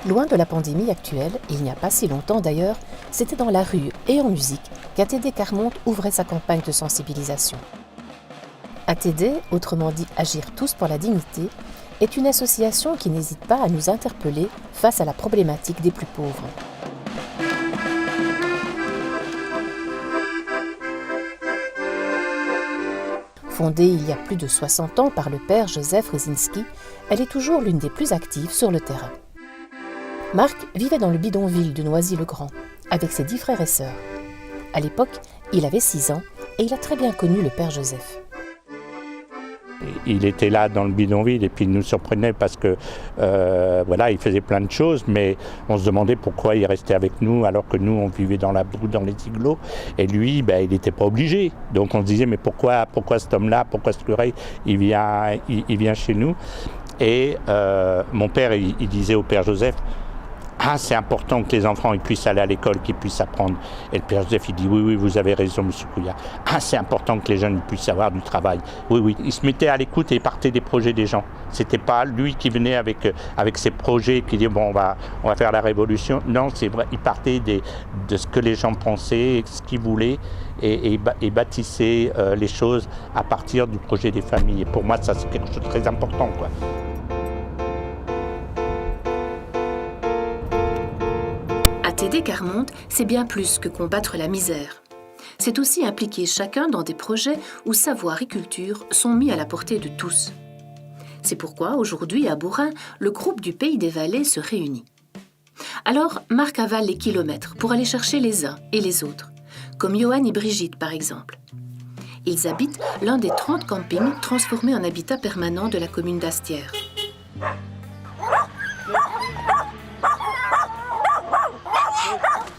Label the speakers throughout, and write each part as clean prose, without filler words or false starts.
Speaker 1: Loin de la pandémie actuelle, il n'y a pas si longtemps d'ailleurs, c'était dans la rue et en musique qu'ATD Carmonte ouvrait sa campagne de sensibilisation. ATD, autrement dit Agir tous pour la dignité, est une association qui n'hésite pas à nous interpeller face à la problématique des plus pauvres. Fondée il y a plus de 60 ans par le père Joseph Rysinski, elle est toujours l'une des plus actives sur le terrain. Marc vivait dans le bidonville de Noisy-le-Grand, avec ses 10 frères et sœurs. À l'époque, il avait 6 ans et il a très bien connu le père Joseph.
Speaker 2: Il était là dans le bidonville et puis il nous surprenait parce que il faisait plein de choses, mais on se demandait pourquoi il restait avec nous alors que nous on vivait dans la boue, dans les igloos, et lui il n'était pas obligé. Donc on se disait mais pourquoi cet homme-là, pourquoi ce curé il vient chez nous. Et mon père il disait au père Joseph: ah, c'est important que les enfants ils puissent aller à l'école, qu'ils puissent apprendre. Et le père Joseph, il dit oui, vous avez raison, monsieur Couillard. Ah, c'est important que les jeunes puissent avoir du travail. Oui. Il se mettait à l'écoute et il partait des projets des gens. C'était pas lui qui venait avec ses projets et qui disait bon, on va faire la révolution. Non, c'est vrai, il partait de ce que les gens pensaient, ce qu'ils voulaient et bâtissait les choses à partir du projet des familles. Et pour moi, ça, c'est quelque chose de très important, quoi.
Speaker 1: ATD Carmonte, c'est bien plus que combattre la misère. C'est aussi impliquer chacun dans des projets où savoir et culture sont mis à la portée de tous. C'est pourquoi, aujourd'hui, à Bourin, le groupe du Pays des Vallées se réunit. Alors, Marc avale les kilomètres pour aller chercher les uns et les autres, comme Johan et Brigitte, par exemple. Ils habitent l'un des 30 campings transformés en habitat permanent de la commune d'Astières.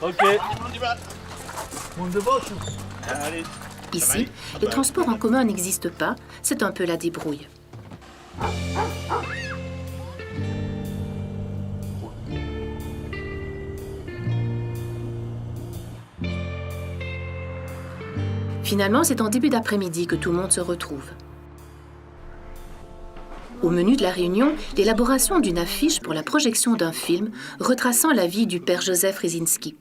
Speaker 3: Ok.
Speaker 1: Ici, les transports en commun n'existent pas, c'est un peu la débrouille. Finalement, c'est en début d'après-midi que tout le monde se retrouve. Au menu de la réunion, l'élaboration d'une affiche pour la projection d'un film retraçant la vie du père Joseph Rysinski.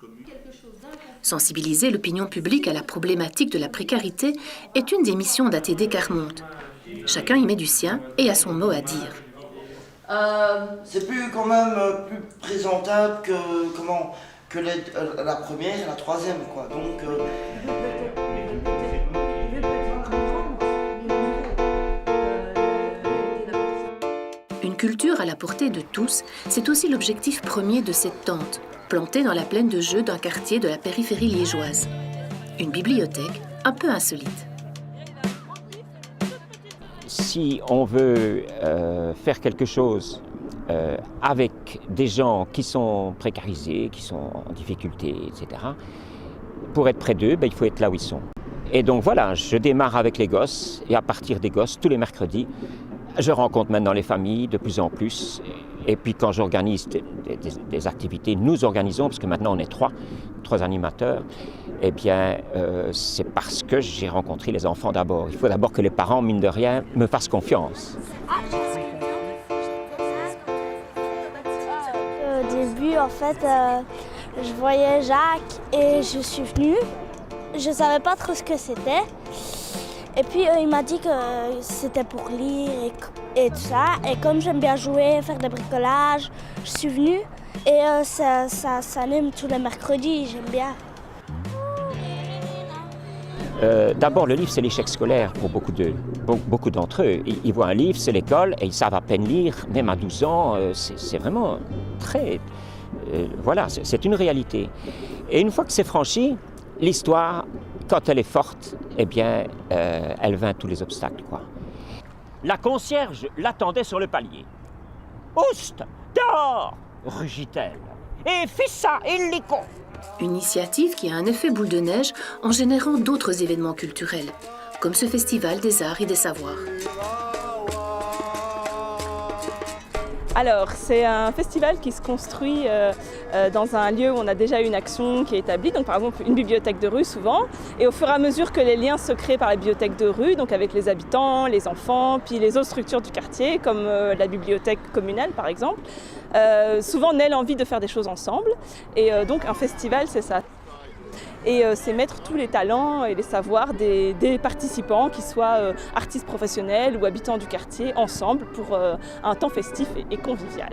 Speaker 1: Sensibiliser l'opinion publique à la problématique de la précarité est une des missions d'ATD Carmonte. Chacun y met du sien et a son mot à dire.
Speaker 4: C'est quand même plus présentable que la première et la troisième, quoi. Donc,
Speaker 1: Une culture à la portée de tous, c'est aussi l'objectif premier de cette tente, plantée dans la plaine de jeux d'un quartier de la périphérie liégeoise. Une bibliothèque un peu insolite.
Speaker 5: Si on veut faire quelque chose avec des gens qui sont précarisés, qui sont en difficulté, etc., pour être près d'eux, il faut être là où ils sont. Et donc voilà, je démarre avec les gosses, et à partir des gosses, tous les mercredis, je rencontre maintenant les familles de plus en plus. Et puis quand j'organise des activités, nous organisons, parce que maintenant on est trois animateurs, eh bien c'est parce que j'ai rencontré les enfants d'abord. Il faut d'abord que les parents, mine de rien, me fassent confiance.
Speaker 6: Au début, en fait, je voyais Jacques et je suis venue. Je ne savais pas trop ce que c'était. Et puis il m'a dit que c'était pour lire et tout ça. Et comme j'aime bien jouer, faire des bricolages, je suis venue. Et ça anime tous les mercredis, j'aime bien.
Speaker 5: D'abord, le livre, c'est l'échec scolaire pour beaucoup d'entre eux. Ils voient un livre, c'est l'école, et ils savent à peine lire, même à 12 ans. C'est vraiment très... voilà, c'est une réalité. Et une fois que c'est franchi, l'histoire, quand elle est forte, eh bien, elle vainc tous les obstacles, quoi. La concierge l'attendait sur le palier. « Oust, dehors !» rugit-elle. « Et fais ça, illico !»
Speaker 1: Une initiative qui a un effet boule de neige en générant d'autres événements culturels, comme ce festival des arts et des savoirs.
Speaker 7: Alors, c'est un festival qui se construit dans un lieu où on a déjà une action qui est établie, donc par exemple une bibliothèque de rue souvent, et au fur et à mesure que les liens se créent par la bibliothèque de rue, donc avec les habitants, les enfants, puis les autres structures du quartier, comme la bibliothèque communale par exemple, souvent naît l'envie de faire des choses ensemble, et donc un festival c'est ça. Et c'est mettre tous les talents et les savoirs des participants, qu'ils soient artistes professionnels ou habitants du quartier, ensemble pour un temps festif et convivial.